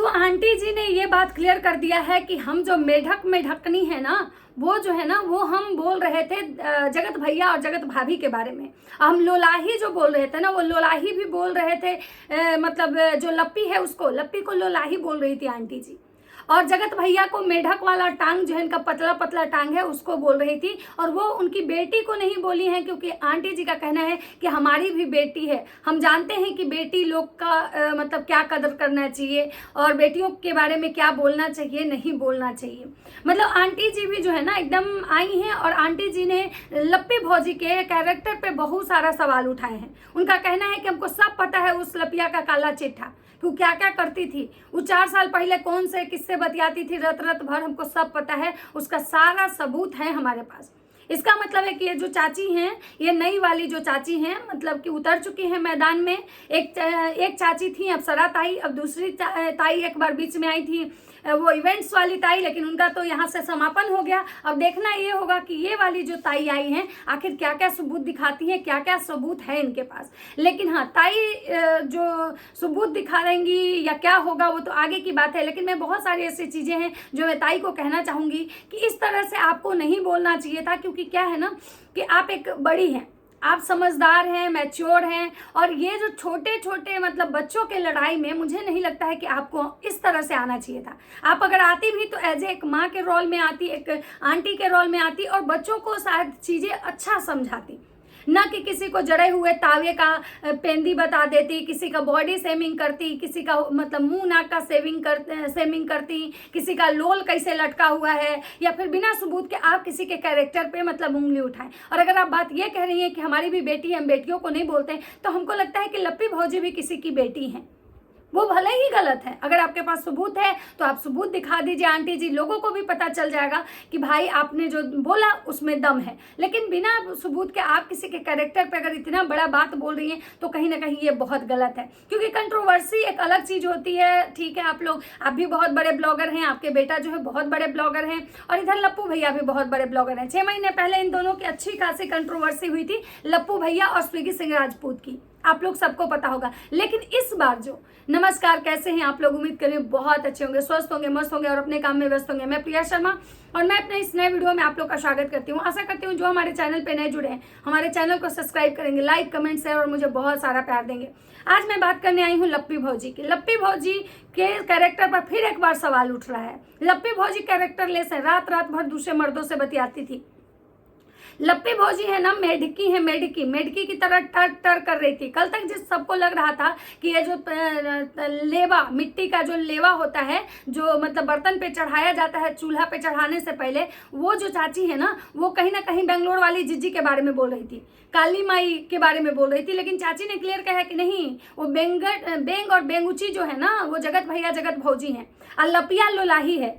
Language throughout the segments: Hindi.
तो आंटी जी ने ये बात क्लियर कर दिया है कि हम जो मेढक में ढकनी है ना, वो जो है ना, वो हम बोल रहे थे जगत भैया और जगत भाभी के बारे में। हम लोलाही जो बोल रहे थे ना, वो लोलाही भी बोल रहे थे। मतलब जो लप्पी है उसको, लप्पी को लोलाही बोल रही थी आंटी जी। और जगत भैया को मेढक वाला टांग जो है, इनका पतला पतला टांग है, उसको बोल रही थी। और वो उनकी बेटी को नहीं बोली है, क्योंकि आंटी जी का कहना है कि हमारी भी बेटी है। हम जानते हैं कि बेटी लोग का मतलब क्या कदर करना चाहिए और बेटियों के बारे में क्या बोलना चाहिए, नहीं बोलना चाहिए। मतलब आंटी जी भी जो है ना एकदम आई हैं, और आंटी जी ने लप्पी भौजी के कैरेक्टर पे बहुत सारा सवाल उठाए हैं। उनका कहना है कि हमको सब पता है उस लपिया का काला चिट्ठा, तू क्या क्या करती थी, वो 4 साल पहले कौन से किससे बतियाती थी, रत रत भर हमको सब पता है, उसका सारा सबूत है हमारे पास। इसका मतलब है कि ये जो चाची हैं, ये नई वाली जो चाची हैं, मतलब कि उतर चुकी हैं मैदान में। एक चाची थी अप्सरा ताई, अब दूसरी ताई एक बार बीच में आई थी, वो इवेंट्स वाली ताई, लेकिन उनका तो यहाँ से समापन हो गया। अब देखना ये होगा कि ये वाली जो ताई आई हैं आखिर क्या क्या सबूत दिखाती हैं, क्या क्या सबूत है इनके पास। लेकिन हाँ, ताई जो सबूत दिखा देंगी या क्या होगा वो तो आगे की बात है। लेकिन मैं बहुत सारी ऐसी चीज़ें हैं जो मैं ताई को कहना चाहूँगी कि इस तरह से आपको नहीं बोलना चाहिए था, क्योंकि क्या है ना कि आप एक बड़ी हैं, आप समझदार हैं, मैच्योर हैं। और ये जो छोटे छोटे मतलब बच्चों के लड़ाई में मुझे नहीं लगता है कि आपको इस तरह से आना चाहिए था। आप अगर आती भी तो एज एक माँ के रोल में आती, एक आंटी के रोल में आती, और बच्चों को शायद चीज़ें अच्छा समझाती, ना कि किसी को जड़े हुए तावे का पेंदी बता देती, किसी का बॉडी शेमिंग करती, किसी का मतलब मुंह नाक का शेमिंग करती, किसी का लोल कैसे लटका हुआ है, या फिर बिना सबूत के आप किसी के कैरेक्टर पे मतलब उंगली उठाएं। और अगर आप बात ये कह रही हैं कि हमारी भी बेटी है, हम बेटियों को नहीं बोलते, तो हमको लगता है कि लप्पी भौजी भी किसी की बेटी हैं। वो भले ही गलत है, अगर आपके पास सबूत है तो आप सबूत दिखा दीजिए आंटी जी, लोगों को भी पता चल जाएगा कि भाई आपने जो बोला उसमें दम है। लेकिन बिना सबूत के आप किसी के कैरेक्टर पे अगर इतना बड़ा बात बोल रही हैं तो कहीं ना कहीं ये बहुत गलत है। क्योंकि कंट्रोवर्सी एक अलग चीज होती है, ठीक है, आप भी बहुत बड़े ब्लॉगर हैं, आपके बेटा जो है बहुत बड़े ब्लॉगर हैं, और इधर लप्पू भैया भी बहुत बड़े ब्लॉगर हैं। 6 महीने पहले इन दोनों की अच्छी खासी कंट्रोवर्सी हुई थी, लप्पू भैया और स्विगी सिंह राजपूत की, आप लोग सबको पता होगा। लेकिन इस बार जो नमस्कार, कैसे हैं आप लोग? उम्मीद करिए बहुत अच्छे होंगे, स्वस्थ होंगे, मस्त होंगे और अपने काम में व्यस्त होंगे। मैं प्रिया शर्मा और मैं अपने इस नए वीडियो में आप लोग का स्वागत करती हूँ। आशा करती हूँ जो हमारे चैनल पे नए जुड़े हैं हमारे चैनल को सब्सक्राइब करेंगे, लाइक कमेंट शेयर और मुझे बहुत सारा प्यार देंगे। आज मैं बात करने आई हूँ लप्पी भौजी की। लप्पी भौजी के कैरेक्टर पर फिर एक बार सवाल उठ रहा है। लप्पी भौजी कैरेक्टर लेस है, रात रात भर दूसरे मर्दों से बतियाती थी। लप्पी भौजी है ना मेढकी है, मेढकी की तरह टर टर कर रही थी। कल तक जिस सबको लग रहा था कि ये जो लेवा, मिट्टी का जो लेवा होता है, जो मतलब बर्तन पे चढ़ाया जाता है चूल्हा पे चढ़ाने से पहले, वो जो चाची है ना वो कहीं ना कहीं बेंगलोर वाली जिज्जी के बारे में बोल रही थी, काली माई के बारे में बोल रही थी। लेकिन चाची ने क्लियर कहा कि नहीं, वो बेंग और बेंगुची जो है ना वो जगत भैया जगत भौजी हैं, और लपिया लोलाही है,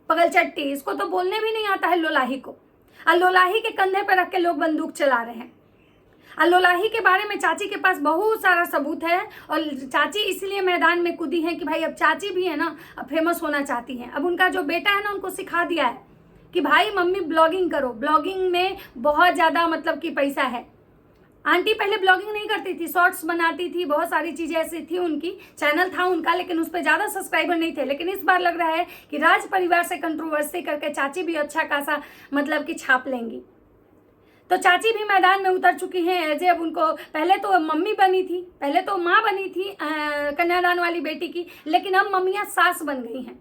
पगल चट्टी, इसको तो बोलने भी नहीं आता है लोलाही को। लोलाही के कंधे पर रख के लोग बंदूक चला रहे हैं। लोलाही के बारे में चाची के पास बहुत सारा सबूत है, और चाची इसलिए मैदान में कूदी है कि भाई अब चाची भी है ना, अब फेमस होना चाहती हैं। अब उनका जो बेटा है ना उनको सिखा दिया है कि भाई मम्मी ब्लॉगिंग करो, ब्लॉगिंग में बहुत ज़्यादा मतलब कि पैसा है। आंटी पहले ब्लॉगिंग नहीं करती थी, शॉर्ट्स बनाती थी, बहुत सारी चीज़ें ऐसी थी, उनकी चैनल था उनका, लेकिन उस पर ज़्यादा सब्सक्राइबर नहीं थे। लेकिन इस बार लग रहा है कि राज परिवार से कंट्रोवर्सी करके चाची भी अच्छा खासा मतलब कि छाप लेंगी। तो चाची भी मैदान में उतर चुकी हैं एज अब उनको, पहले तो मम्मी बनी थी, पहले तो माँ बनी थी कन्यादान वाली बेटी की, लेकिन अब मम्मियाँ सास बन गई हैं।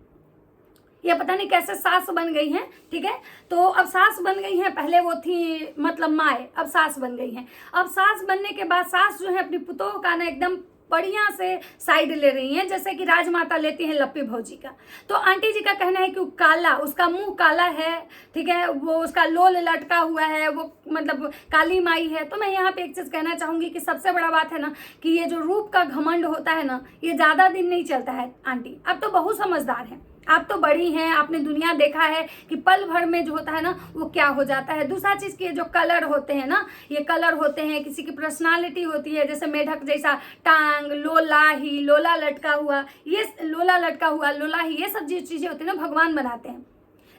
ये पता नहीं कैसे सास बन गई हैं, ठीक है। तो अब सास बन गई हैं, पहले वो थी मतलब माए, अब सास बन गई हैं। अब सास बनने के बाद सास जो है अपनी पुतोह का ना एकदम बढ़िया से साइड ले रही हैं, जैसे कि राजमाता लेती हैं लप्पी भौजी का। तो आंटी जी का कहना है कि काला, उसका मुंह काला है, ठीक है, वो उसका लोल लटका हुआ है, वो मतलब काली माई है। तो मैं यहाँ पे एक चीज़ कहना चाहूँगी कि सबसे बड़ा बात है ना कि ये जो रूप का घमंड होता है ना, ये ज़्यादा दिन नहीं चलता है। आंटी अब तो बहुत समझदार है, आप तो बड़ी हैं, आपने दुनिया देखा है कि पल भर में जो होता है ना वो क्या हो जाता है। दूसरा चीज़ के जो कलर होते हैं ना, ये कलर होते हैं, किसी की पर्सनालिटी होती है, जैसे मेढक जैसा टांग, लोलाही, लोला लटका हुआ, ये लोला लटका हुआ, लोलाही, ये सब जो चीज़ें होती है ना भगवान बनाते हैं।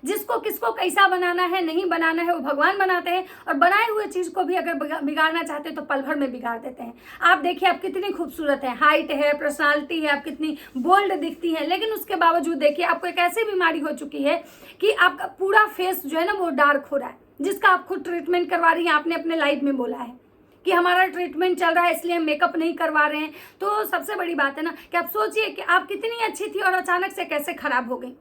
जिसको किसको कैसा बनाना है नहीं बनाना है वो भगवान बनाते हैं, और बनाए हुए चीज़ को भी अगर बिगाड़ना चाहते हैं तो पल भर में बिगाड़ देते हैं। आप देखिए आप कितनी खूबसूरत है, हाइट है, पर्सनालिटी है, आप कितनी बोल्ड दिखती हैं, लेकिन उसके बावजूद देखिए आपको एक ऐसी बीमारी हो चुकी है कि आपका पूरा फेस जो है ना वो डार्क हो रहा है, जिसका आप खुद ट्रीटमेंट करवा रही हैं। आपने अपने लाइफ में बोला है कि हमारा ट्रीटमेंट चल रहा है इसलिए हम मेकअप नहीं करवा रहे हैं। तो सबसे बड़ी बात है ना कि आप सोचिए कि आप कितनी अच्छी थी और अचानक से कैसे खराब हो गई।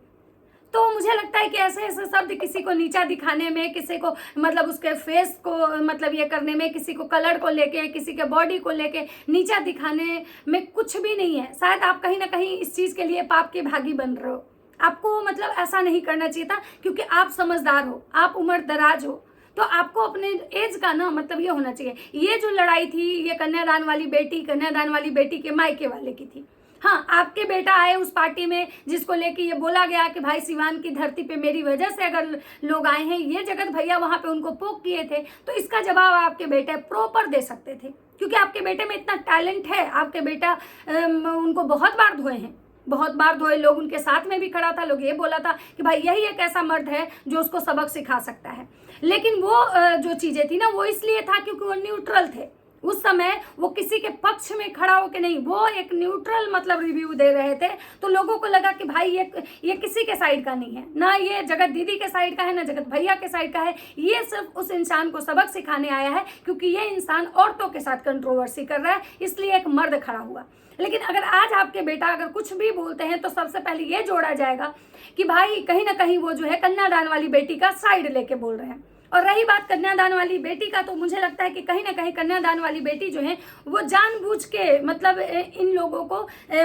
तो मुझे लगता है कि ऐसे ऐसे शब्द किसी को नीचा दिखाने में, किसी को मतलब उसके फेस को मतलब ये करने में, किसी को कलर को लेके, किसी के बॉडी को लेके नीचा दिखाने में कुछ भी नहीं है। शायद आप कहीं ना कहीं इस चीज़ के लिए पाप के भागी बन रहे हो। आपको मतलब ऐसा नहीं करना चाहिए था, क्योंकि आप समझदार हो, आप उम्र दराज हो, तो आपको अपने एज का ना मतलब ये होना चाहिए। ये जो लड़ाई थी ये कन्यादान वाली बेटी के मायके वाले की थी। हाँ, आपके बेटा आए उस पार्टी में जिसको लेके ये बोला गया कि भाई सिवान की धरती पे मेरी वजह से अगर लोग आए हैं, ये जगत भैया वहां पे उनको पोक किए थे, तो इसका जवाब आपके बेटे प्रॉपर दे सकते थे, क्योंकि आपके बेटे में इतना टैलेंट है। आपके बेटा उनको बहुत बार धोए हैं, बहुत बार धोए। लोग उनके साथ में भी खड़ा था, लोग ये बोला था कि भाई यही एक ऐसा मर्द है जो उसको सबक सिखा सकता है। लेकिन वो जो चीजें थी ना वो इसलिए था क्योंकि वो न्यूट्रल थे उस समय, वो किसी के पक्ष में खड़ा होकर नहीं, वो एक न्यूट्रल मतलब रिव्यू दे रहे थे। तो लोगों को लगा कि भाई ये किसी के साइड का नहीं है, ना ये जगत दीदी के साइड का है, ना जगत भैया के साइड का है। ये सिर्फ उस इंसान को सबक सिखाने आया है, क्योंकि ये इंसान औरतों के साथ कंट्रोवर्सी कर रहा है, इसलिए एक मर्द खड़ा हुआ। लेकिन अगर आज आपके बेटा अगर कुछ भी बोलते हैं तो सबसे पहले ये जोड़ा जाएगा कि भाई कहीं ना कहीं वो जो है कन्यादान वाली बेटी का साइड लेके बोल रहे हैं। और रही बात कन्यादान वाली बेटी का, तो मुझे लगता है कि कहीं ना कहीं कन्यादान वाली बेटी जो है वो जानबूझ के मतलब इन लोगों को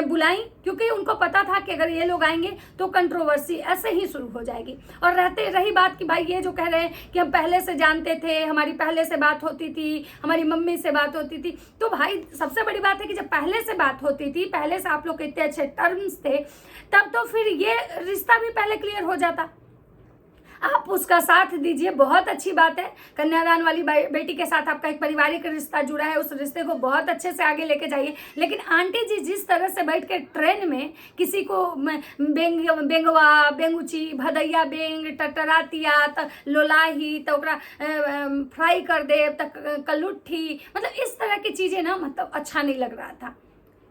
बुलाई, क्योंकि उनको पता था कि अगर ये लोग आएंगे तो कंट्रोवर्सी ऐसे ही शुरू हो जाएगी। और रही बात कि भाई ये जो कह रहे हैं कि हम पहले से जानते थे, हमारी पहले से बात होती थी, हमारी मम्मी से बात होती थी, तो भाई सबसे बड़ी बात है कि जब पहले से बात होती थी, पहले से आप लोग के इतने अच्छे टर्म्स थे, तब तो फिर ये रिश्ता भी पहले क्लियर हो जाता। आप उसका साथ दीजिए, बहुत अच्छी बात है। कन्यादान वाली बेटी के साथ आपका एक पारिवारिक रिश्ता जुड़ा है, उस रिश्ते को बहुत अच्छे से आगे लेके जाइए। लेकिन आंटी जी जिस तरह से बैठ के ट्रेन में किसी को बेंगवा, बेंगुची, भदैया बेंग, टटरातिया, त लोलाही, तो फ्राई कर दे, तक कलुट्ठी, मतलब इस तरह की चीज़ें ना मतलब अच्छा नहीं लग रहा था।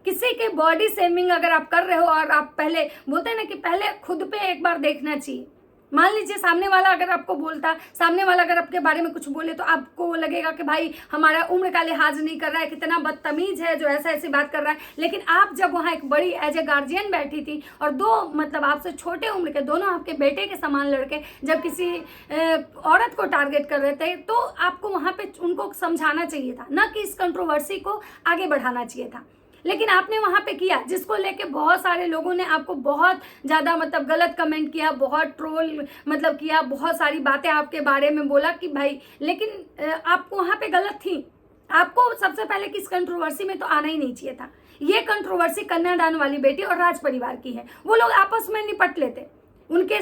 किसी के बॉडी शेमिंग अगर आप कर रहे हो, और आप पहले बोलते हैं ना कि पहले खुद पे एक बार देखना चाहिए। मान लीजिए सामने वाला अगर आपको बोलता, सामने वाला अगर आपके बारे में कुछ बोले, तो आपको लगेगा कि भाई हमारा उम्र का लिहाज नहीं कर रहा है, कितना बदतमीज है जो ऐसी बात कर रहा है। लेकिन आप जब वहाँ एक बड़ी एज ए गार्जियन बैठी थी, और दो मतलब आपसे छोटे उम्र के दोनों आपके बेटे के समान लड़के जब किसी औरत को टारगेट कर रहे थे, तो आपको वहाँ पे उनको समझाना चाहिए था, ना कि इस कंट्रोवर्सी को आगे बढ़ाना चाहिए था। लेकिन आपने वहाँ पे किया, जिसको लेके बहुत सारे लोगों ने आपको बहुत ज़्यादा मतलब गलत कमेंट किया, बहुत ट्रोल मतलब किया, बहुत सारी बातें आपके बारे में बोला कि भाई, लेकिन आपको वहाँ पे गलत थी। आपको सबसे पहले किस कंट्रोवर्सी में तो आना ही नहीं चाहिए था। ये कंट्रोवर्सी कन्यादान वाली बेटी और राज परिवार की है, वो लोग आपस में निपट लेते। उनके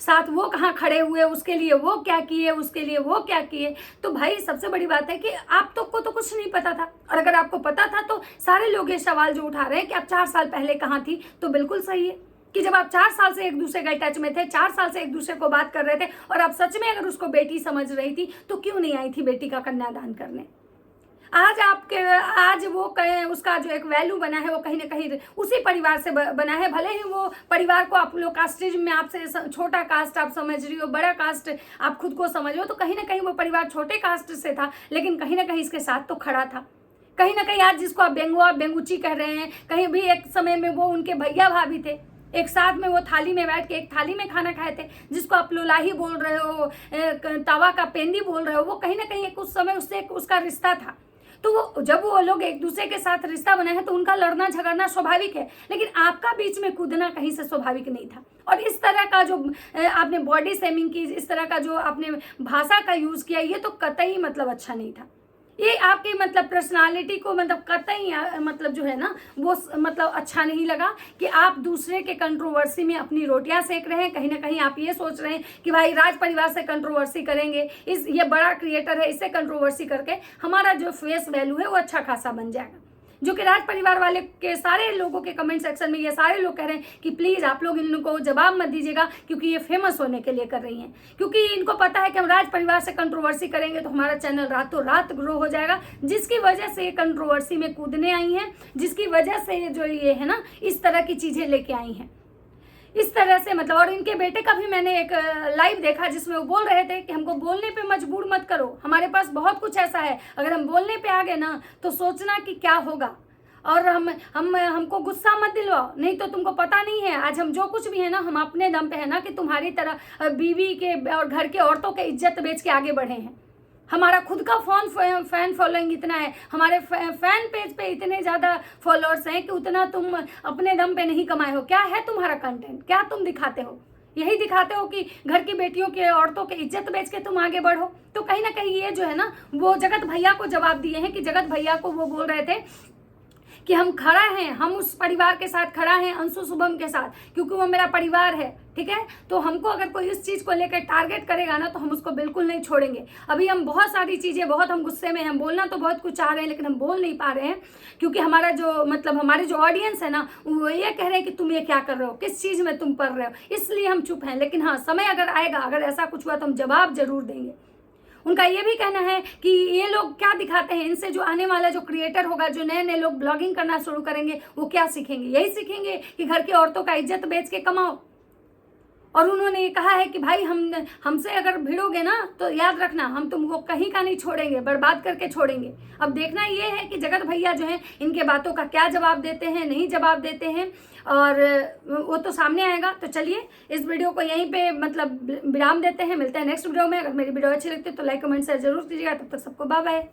साथ वो कहाँ खड़े हुए, उसके लिए वो क्या किए, उसके लिए वो क्या किए। तो भाई सबसे बड़ी बात है कि आप तो को तो कुछ नहीं पता था, और अगर आपको पता था तो सारे लोग ये सवाल जो उठा रहे हैं कि आप 4 साल पहले कहाँ थी, तो बिल्कुल सही है कि जब आप 4 साल से एक दूसरे के टच में थे, 4 साल से एक दूसरे को बात कर रहे थे, और आप सच में अगर उसको बेटी समझ रही थी, तो क्यों नहीं आई थी बेटी का कन्यादान करने। आज वो उसका जो एक वैल्यू बना है वो कहीं ना कहीं उसी परिवार से बना है। भले ही वो परिवार को आप लोग कास्टिज्म में आपसे छोटा कास्ट आप समझ रही हो, बड़ा कास्ट आप खुद को समझ रहे हो, तो कहीं ना कहीं वो परिवार छोटे कास्ट से था, लेकिन कहीं ना कहीं इसके साथ तो खड़ा था। कहीं ना कहीं आज जिसको आप बेंगुआ बेंगुची कह रहे हैं, कहीं भी एक समय में वो उनके भैया भाभी थे, एक साथ में वो थाली में बैठ के एक थाली में खाना खाए थे। जिसको आप लोलाही बोल रहे हो, तवा का पेंदी बोल रहे हो, वो कहीं ना कहीं एक उस समय उससे उसका रिश्ता था। तो वो जब वो लोग एक दूसरे के साथ रिश्ता बनाए हैं, तो उनका लड़ना झगड़ना स्वाभाविक है, लेकिन आपका बीच में कूदना कहीं से स्वाभाविक नहीं था। और इस तरह का जो आपने बॉडी शेमिंग की, इस तरह का जो आपने भाषा का यूज किया, ये तो कतई मतलब अच्छा नहीं था। ये आपकी मतलब पर्सनालिटी को मतलब कतई मतलब जो है ना वो मतलब अच्छा नहीं लगा कि आप दूसरे के कंट्रोवर्सी में अपनी रोटियां सेक रहे हैं। कहीं ना कहीं आप ये सोच रहे हैं कि भाई राज परिवार से कंट्रोवर्सी करेंगे, ये बड़ा क्रिएटर है, इससे कंट्रोवर्सी करके हमारा जो फेस वैल्यू है वो अच्छा खासा बन जाएगा। जो कि राज परिवार वाले के सारे लोगों के कमेंट सेक्शन में ये सारे लोग कह रहे हैं कि प्लीज़ आप लोग इनको जवाब मत दीजिएगा, क्योंकि ये फेमस होने के लिए कर रही हैं, क्योंकि इनको पता है कि हम राज परिवार से कंट्रोवर्सी करेंगे तो हमारा चैनल रातों रात ग्रो हो जाएगा, जिसकी वजह से ये कंट्रोवर्सी में कूदने आई हैं, जिसकी वजह से जो ये है ना इस तरह की चीज़ें लेके आई हैं इस तरह से, मतलब। और इनके बेटे का भी मैंने एक लाइव देखा जिसमें वो बोल रहे थे कि हमको बोलने पे मजबूर मत करो, हमारे पास बहुत कुछ ऐसा है, अगर हम बोलने पे आ गए ना तो सोचना कि क्या होगा, और हमको गुस्सा मत दिलवाओ, नहीं तो तुमको पता नहीं है आज हम जो कुछ भी है ना हम अपने दम पे है ना कि तुम्हारी तरह बीवी के और घर के औरतों के इज्जत बेच के आगे बढ़े हैं। हमारा खुद का फैन फॉलोइंग इतना है, हमारे फैन पेज पे इतने ज़्यादा फॉलोअर्स हैं कि उतना तुम अपने दम पे नहीं कमाए हो। क्या है तुम्हारा कंटेंट, क्या तुम दिखाते हो? यही दिखाते हो कि घर की बेटियों के औरतों के इज्जत बेच के तुम आगे बढ़ो। तो कहीं ना कहीं ये जो है ना वो जगत भैया को जवाब दिए हैं कि जगत भैया को वो बोल रहे थे कि हम खड़ा हैं, हम उस परिवार के साथ खड़ा हैं, अंशु शुभम के साथ, क्योंकि वो मेरा परिवार है, ठीक है। तो हमको अगर कोई इस चीज़ को लेकर टारगेट करेगा ना तो हम उसको बिल्कुल नहीं छोड़ेंगे। अभी हम बहुत सारी चीज़ें, बहुत हम गुस्से में हैं, बोलना तो बहुत कुछ चाह रहे हैं लेकिन हम बोल नहीं पा रहे हैं, क्योंकि हमारा जो मतलब हमारे जो ऑडियंस है ना वो ये कह रहे हैं कि तुम ये क्या कर रहे हो, किस चीज़ में तुम पढ़ रहे हो, इसलिए हम चुप हैं। लेकिन हाँ, समय अगर आएगा, अगर ऐसा कुछ हुआ तो हम जवाब जरूर देंगे। उनका ये भी कहना है कि ये लोग क्या दिखाते हैं, इनसे जो आने वाला जो क्रिएटर होगा, जो नए नए लोग ब्लॉगिंग करना शुरू करेंगे, वो क्या सीखेंगे? यही सीखेंगे कि घर की औरतों का इज्जत बेच के कमाओ। और उन्होंने ये कहा है कि भाई हमसे अगर भिड़ोगे ना तो याद रखना हम तुमको कहीं का नहीं छोड़ेंगे, बर्बाद करके छोड़ेंगे। अब देखना ये है कि जगत भैया जो हैं इनके बातों का क्या जवाब देते हैं, नहीं जवाब देते हैं, और वो तो सामने आएगा। तो चलिए इस वीडियो को यहीं पे मतलब विराम देते हैं, मिलते हैं नेक्स्ट वीडियो में। अगर मेरी वीडियो अच्छी लगती है तो लाइक कमेंट शेयर जरूर कीजिएगा। तब तक सबको बाय बाय।